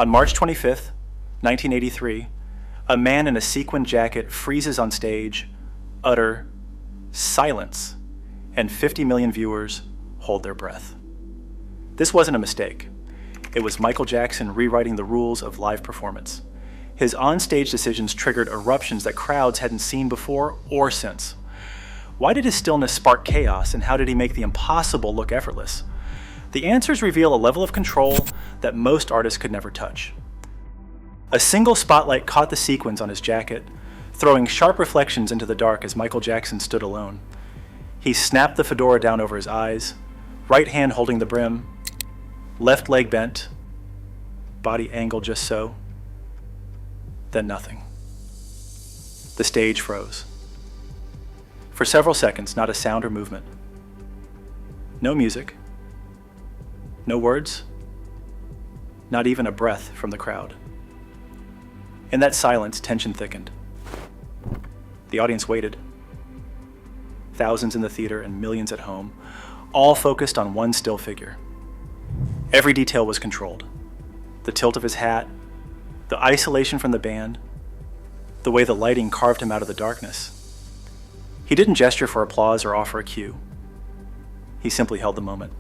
On March 25th, 1983, a man in a sequined jacket freezes on stage, utter silence, and 50 million viewers hold their breath. This wasn't a mistake. It was Michael Jackson rewriting the rules of live performance. His onstage decisions triggered eruptions that crowds hadn't seen before or since. Why did his stillness spark chaos, and how did he make the impossible look effortless? The answers reveal a level of control that most artists could never touch. A single spotlight caught the sequins on his jacket, throwing sharp reflections into the dark as Michael Jackson stood alone. He snapped the fedora down over his eyes, right hand holding the brim, left leg bent, body angled just so. Then nothing. The stage froze. For several seconds, not a sound or movement. No music. No words. Not even a breath from the crowd. In that silence, tension thickened. The audience waited. Thousands in the theater and millions at home, all focused on one still figure. Every detail was controlled. The tilt of his hat, the isolation from the band, the way the lighting carved him out of the darkness. He didn't gesture for applause or offer a cue. He simply held the moment,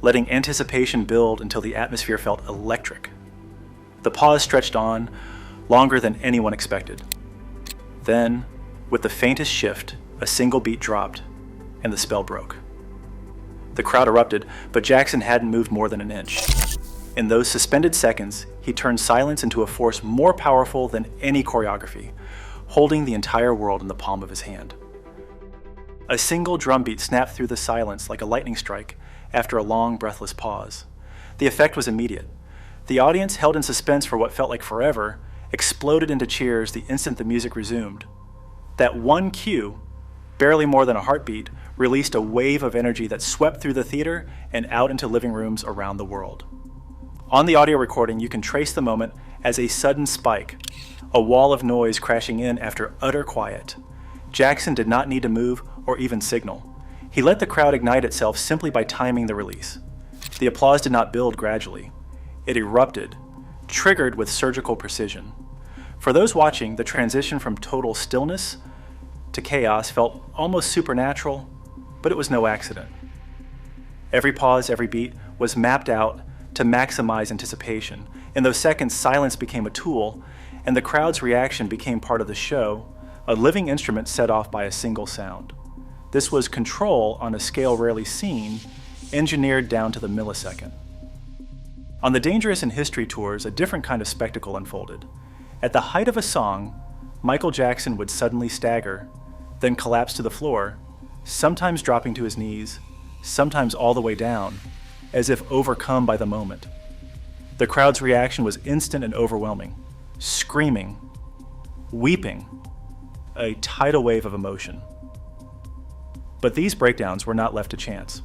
letting anticipation build until the atmosphere felt electric. The pause stretched on, longer than anyone expected. Then, with the faintest shift, a single beat dropped, and the spell broke. The crowd erupted, but Jackson hadn't moved more than an inch. In those suspended seconds, he turned silence into a force more powerful than any choreography, holding the entire world in the palm of his hand. A single drum beat snapped through the silence like a lightning strike after a long, breathless pause. The effect was immediate. The audience, held in suspense for what felt like forever, exploded into cheers the instant the music resumed. That one cue, barely more than a heartbeat, released a wave of energy that swept through the theater and out into living rooms around the world. On the audio recording, you can trace the moment as a sudden spike, a wall of noise crashing in after utter quiet. Jackson did not need to move or even signal. He let the crowd ignite itself simply by timing the release. The applause did not build gradually. It erupted, triggered with surgical precision. For those watching, the transition from total stillness to chaos felt almost supernatural, but it was no accident. Every pause, every beat was mapped out to maximize anticipation. In those seconds, silence became a tool, and the crowd's reaction became part of the show, a living instrument set off by a single sound. This was control on a scale rarely seen, engineered down to the millisecond. On the Dangerous in History tours, a different kind of spectacle unfolded. At the height of a song, Michael Jackson would suddenly stagger, then collapse to the floor, sometimes dropping to his knees, sometimes all the way down, as if overcome by the moment. The crowd's reaction was instant and overwhelming. Screaming, weeping, a tidal wave of emotion. But these breakdowns were not left to chance.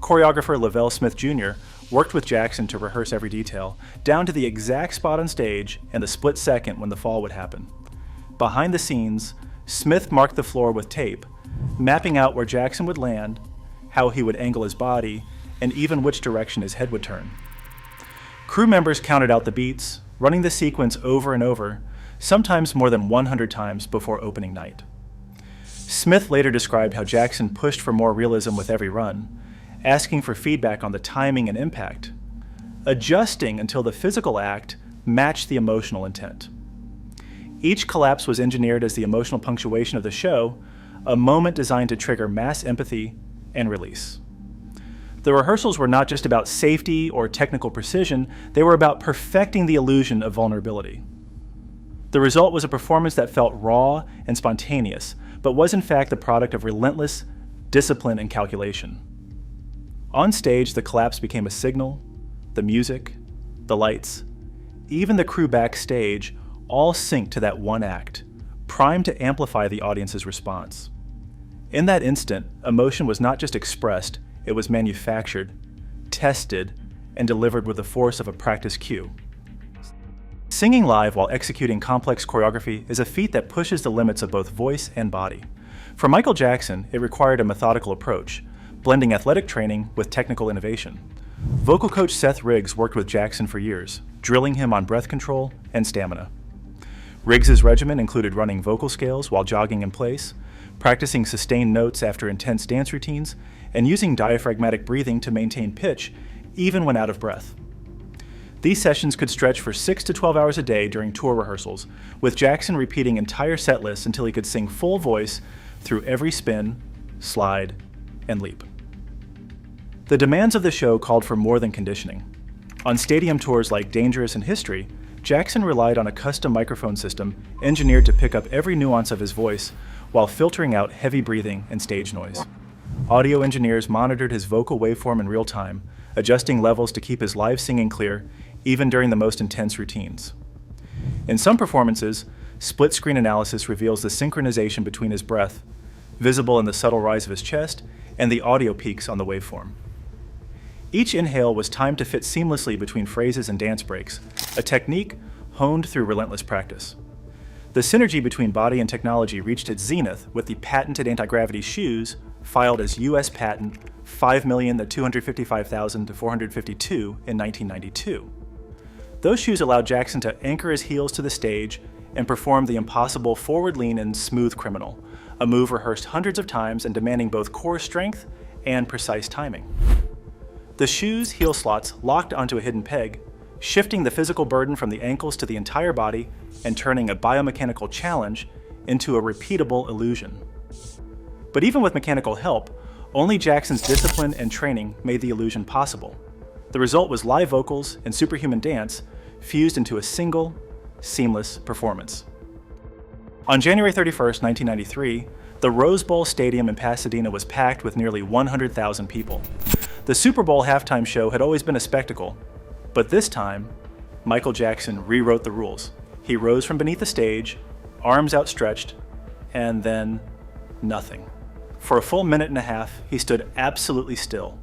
Choreographer Lavelle Smith Jr. worked with Jackson to rehearse every detail, down to the exact spot on stage and the split second when the fall would happen. Behind the scenes, Smith marked the floor with tape, mapping out where Jackson would land, how he would angle his body, and even which direction his head would turn. Crew members counted out the beats, running the sequence over and over, sometimes more than 100 times before opening night. Smith later described how Jackson pushed for more realism with every run, asking for feedback on the timing and impact, adjusting until the physical act matched the emotional intent. Each collapse was engineered as the emotional punctuation of the show, a moment designed to trigger mass empathy and release. The rehearsals were not just about safety or technical precision, they were about perfecting the illusion of vulnerability. The result was a performance that felt raw and spontaneous, but was in fact the product of relentless discipline and calculation. On stage, the collapse became a signal, the music, the lights, even the crew backstage all synced to that one act, primed to amplify the audience's response. In that instant, emotion was not just expressed, it was manufactured, tested, and delivered with the force of a practice cue. Singing live while executing complex choreography is a feat that pushes the limits of both voice and body. For Michael Jackson, it required a methodical approach, blending athletic training with technical innovation. Vocal coach Seth Riggs worked with Jackson for years, drilling him on breath control and stamina. Riggs's regimen included running vocal scales while jogging in place, practicing sustained notes after intense dance routines, and using diaphragmatic breathing to maintain pitch even when out of breath. These sessions could stretch for 6 to 12 hours a day during tour rehearsals, with Jackson repeating entire set lists until he could sing full voice through every spin, slide, and leap. The demands of the show called for more than conditioning. On stadium tours like Dangerous and History, Jackson relied on a custom microphone system engineered to pick up every nuance of his voice while filtering out heavy breathing and stage noise. Audio engineers monitored his vocal waveform in real time, adjusting levels to keep his live singing clear, even during the most intense routines. In some performances, split-screen analysis reveals the synchronization between his breath, visible in the subtle rise of his chest, and the audio peaks on the waveform. Each inhale was timed to fit seamlessly between phrases and dance breaks, a technique honed through relentless practice. The synergy between body and technology reached its zenith with the patented anti-gravity shoes filed as U.S. patent 5,255,452 in 1992. Those shoes allowed Jackson to anchor his heels to the stage and perform the impossible forward lean in Smooth Criminal, a move rehearsed hundreds of times and demanding both core strength and precise timing. The shoes' heel slots locked onto a hidden peg, shifting the physical burden from the ankles to the entire body and turning a biomechanical challenge into a repeatable illusion. But even with mechanical help, only Jackson's discipline and training made the illusion possible. The result was live vocals and superhuman dance fused into a single, seamless performance. On January 31st, 1993, the Rose Bowl Stadium in Pasadena was packed with nearly 100,000 people. The Super Bowl halftime show had always been a spectacle, but this time, Michael Jackson rewrote the rules. He rose from beneath the stage, arms outstretched, and then nothing. For a full minute and a half, he stood absolutely still.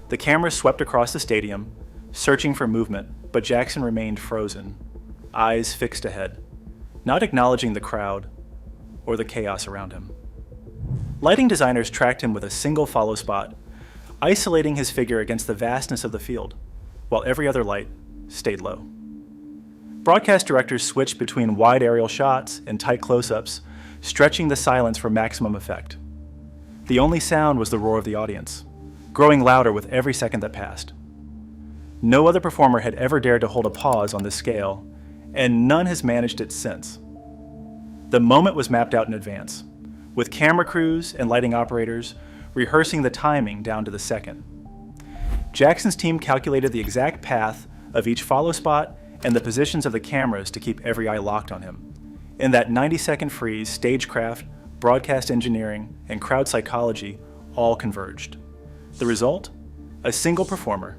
The cameras swept across the stadium, searching for movement, but Jackson remained frozen, eyes fixed ahead, not acknowledging the crowd or the chaos around him. Lighting designers tracked him with a single follow spot, isolating his figure against the vastness of the field, while every other light stayed low. Broadcast directors switched between wide aerial shots and tight close-ups, stretching the silence for maximum effect. The only sound was the roar of the audience, growing louder with every second that passed. No other performer had ever dared to hold a pause on this scale, and none has managed it since. The moment was mapped out in advance, with camera crews and lighting operators rehearsing the timing down to the second. Jackson's team calculated the exact path of each follow spot and the positions of the cameras to keep every eye locked on him. In that 90-second freeze, stagecraft, broadcast engineering, and crowd psychology all converged. The result? A single performer,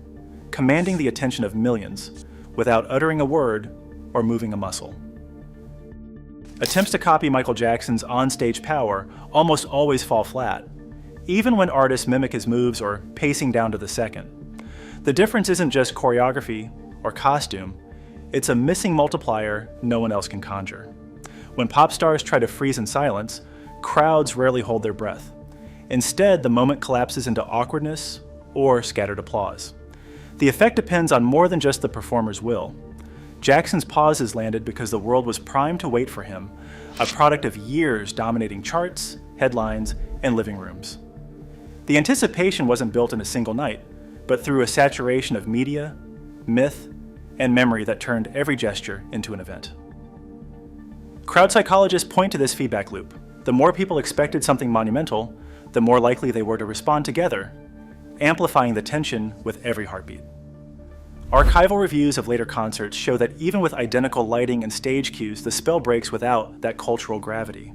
commanding the attention of millions without uttering a word or moving a muscle. Attempts to copy Michael Jackson's onstage power almost always fall flat, even when artists mimic his moves or pacing down to the second. The difference isn't just choreography or costume, it's a missing multiplier no one else can conjure. When pop stars try to freeze in silence, crowds rarely hold their breath. Instead, the moment collapses into awkwardness or scattered applause. The effect depends on more than just the performer's will. Jackson's pauses landed because the world was primed to wait for him, a product of years dominating charts, headlines, and living rooms. The anticipation wasn't built in a single night, but through a saturation of media, myth, and memory that turned every gesture into an event. Crowd psychologists point to this feedback loop. The more people expected something monumental, the more likely they were to respond together, amplifying the tension with every heartbeat. Archival reviews of later concerts show that even with identical lighting and stage cues, the spell breaks without that cultural gravity.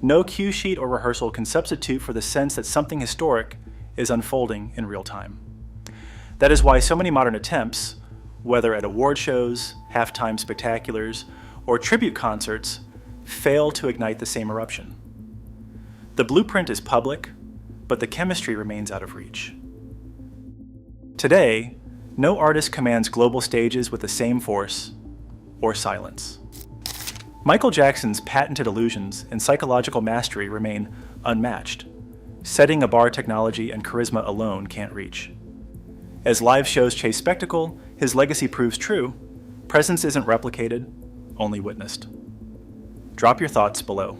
No cue sheet or rehearsal can substitute for the sense that something historic is unfolding in real time. That is why so many modern attempts, whether at award shows, halftime spectaculars, or tribute concerts, fail to ignite the same eruption. The blueprint is public, but the chemistry remains out of reach. Today, no artist commands global stages with the same force or silence. Michael Jackson's patented illusions and psychological mastery remain unmatched, setting a bar technology and charisma alone can't reach. As live shows chase spectacle, his legacy proves true, Presence isn't replicated, only witnessed. Drop your thoughts below.